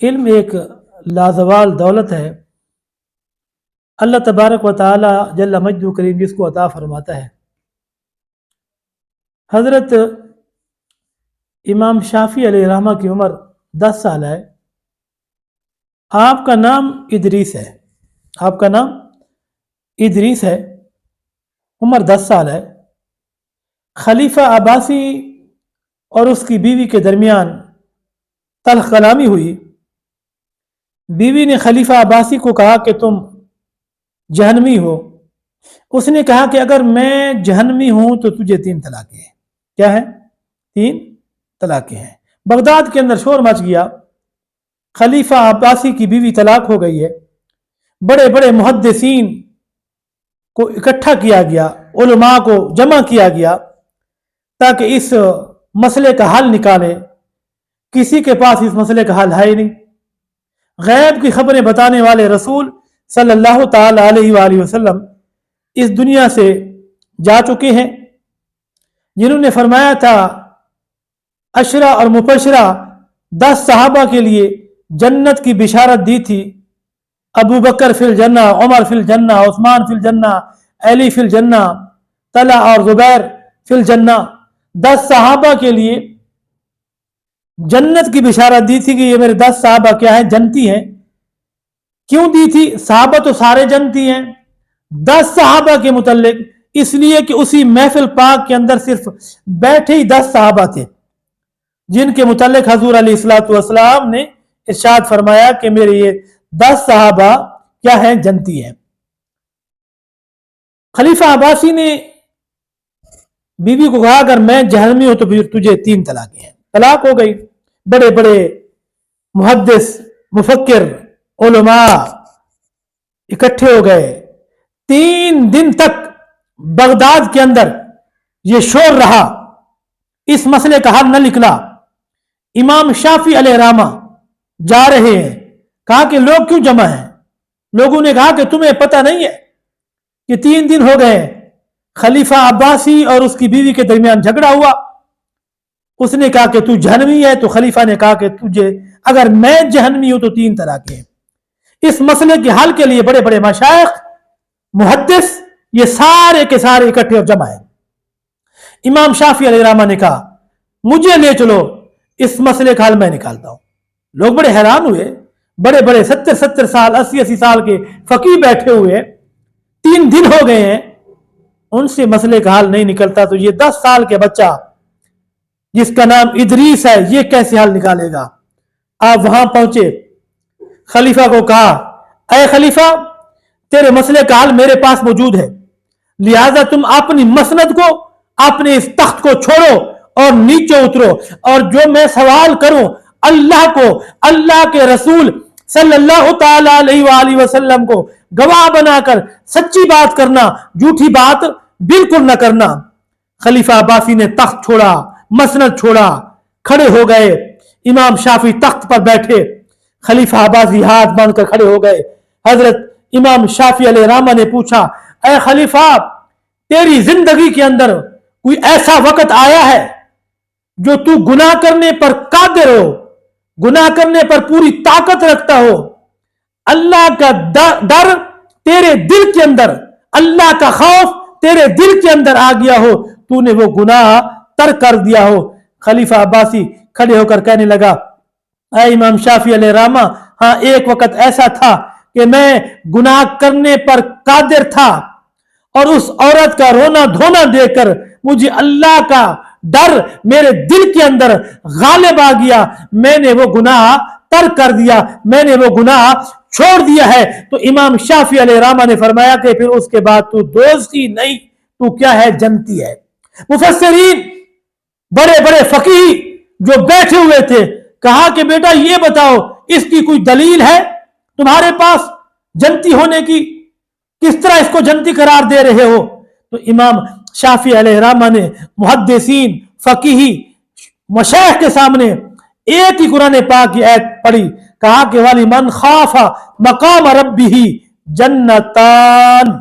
علم ایک لازوال دولت ہے، اللہ تبارک و تعالی جل مجدہ کریم جس کو عطا فرماتا ہے۔ حضرت امام شافعی علیہ رحمہ کی عمر 10 سال ہے۔ آپ کا نام ادریس ہے، آپ کا نام ادریس ہے، عمر 10 سال ہے۔ خلیفہ عباسی اور اس کی بیوی کے درمیان تلخ کلامی ہوئی۔ بیوی نے خلیفہ عباسی کو کہا کہ تم جہنمی ہو۔ اس نے کہا کہ اگر میں جہنمی ہوں تو تجھے 3 طلاقیں ہیں۔ کیا ہے؟ 3 طلاقیں ہیں۔ بغداد کے اندر شور مچ گیا، خلیفہ عباسی کی بیوی طلاق ہو گئی ہے۔ بڑے بڑے محدثین کو اکٹھا کیا گیا، علماء کو جمع کیا گیا تاکہ اس مسئلے کا حل نکالے۔ کسی کے پاس اس مسئلے کا حل ہے ہی نہیں۔ غیب کی خبریں بتانے والے رسول صلی اللہ تعالی علیہ وآلہ وسلم اس دنیا سے جا چکے ہیں، جنہوں نے فرمایا تھا عشرہ اور مبشرہ 10 صحابہ کے لیے جنت کی بشارت دی تھی۔ ابو بکر فی الجنہ، عمر فی الجنہ، عثمان فی الجنہ، علی فی الجنہ، طلحہ اور زبیر فی الجنہ۔ 10 صحابہ کے لیے جنت کی بشارت دی تھی کہ یہ میرے 10 صحابہ کیا ہیں؟ جنتی ہیں۔ کیوں دی تھی؟ صحابہ تو سارے جنتی ہیں، 10 صحابہ کے متعلق اس لیے کہ اسی محفل پاک کے اندر صرف بیٹھے ہی 10 صحابہ تھے جن کے متعلق حضور علیہ الصلوۃ والسلام نے ارشاد فرمایا کہ میرے یہ 10 صحابہ کیا ہیں؟ جنتی ہیں۔ خلیفہ عباسی نے بیوی کو کہا اگر میں جہنمی ہوں تو پھر تجھے 3 طلاقیں ہیں۔ طلاق ہو گئی۔ بڑے بڑے محدث، مفکر، علماء اکٹھے ہو گئے۔ 3 دن تک بغداد کے اندر یہ شور رہا، اس مسئلے کا حل نہ نکلا۔ امام شافعی علیہ رحمہ جا رہے ہیں، کہا کہ لوگ کیوں جمع ہیں؟ لوگوں نے کہا کہ تمہیں پتہ نہیں ہے کہ 3 دن ہو گئے خلیفہ عباسی اور اس کی بیوی کے درمیان جھگڑا ہوا۔ اس نے کہا کہ تو جہنمی ہے، تو خلیفہ نے کہا کہ تجھے اگر میں جہنمی ہوں تو 3 طلاقیں ہیں۔ اس مسئلے کے حل کے لیے بڑے بڑے مشائخ، محدث، یہ سارے کے سارے اکٹھے اور جمع ہیں۔ امام شافعی علیہ رحمہ نے کہا مجھے لے چلو، اس مسئلے کا حل میں نکالتا ہوں۔ لوگ بڑے حیران ہوئے، بڑے بڑے 70 سال 80 سال کے فقیہ بیٹھے ہوئے، 3 دن ہو گئے ہیں، ان سے مسئلے کا حل نہیں نکلتا، تو یہ 10 سال کے بچہ جس کا نام ادریس ہے یہ کیسے حل نکالے گا؟ آپ وہاں پہنچے، خلیفہ کو کہا اے خلیفہ تیرے مسئلے کا حل میرے پاس موجود ہے، لہذا تم اپنی مسند کو، اپنے اس تخت کو چھوڑو اور نیچے اترو، اور جو میں سوال کروں اللہ کو، اللہ کے رسول صلی اللہ تعالی علیہ وآلہ وسلم کو گواہ بنا کر سچی بات کرنا، جھوٹی بات بالکل نہ کرنا۔ خلیفہ عباسی نے تخت چھوڑا، مسند چھوڑا، کھڑے ہو گئے۔ امام شافعی تخت پر بیٹھے، خلیفہ عباسی ہاتھ باندھ کر کھڑے ہو گئے۔ حضرت امام شافعی علیہ رحمہ نے پوچھا اے خلیفہ تیری زندگی کے اندر کوئی ایسا وقت آیا ہے جو تو گناہ کرنے پر قادر ہو، گناہ کرنے پر پوری طاقت رکھتا ہو، اللہ کا ڈر تیرے دل کے اندر، اللہ کا خوف تیرے دل کے اندر آ گیا ہو، تو نے وہ گناہ ترک کر دیا ہو؟ خلیفہ عباسی کھڑے ہو کر کہنے لگا اے امام شافعی علیہ رحمہ، ہاں ایک وقت ایسا تھا کہ میں گناہ کرنے پر قادر تھا، اور اس عورت کا رونا دھونا دیکھ کر مجھے اللہ کا ڈر میرے دل کے اندر غالب آ گیا، میں نے وہ گناہ ترک کر دیا، میں نے وہ گناہ چھوڑ دیا ہے۔ تو امام شافعی علیہ رحمہ نے فرمایا کہ پھر اس کے بعد تو دوزخی نہیں، تو کیا ہے؟ جنتی ہے۔ مفسرین، بڑے بڑے فقیہ جو بیٹھے ہوئے تھے، کہا کہ بیٹا یہ بتاؤ اس کی کوئی دلیل ہے تمہارے پاس جنتی ہونے کی؟ کس طرح اس کو جنتی قرار دے رہے ہو؟ تو امام شافعی علیہ رحمہ نے محدثین، فقیہ، مشائخ کے سامنے ایک ہی قرآن پاک کی آیت پڑھی، کہا کہ وَلِمَنْ خَافَ مَقَامَ رَبِّهِ جَنَّتَانِ،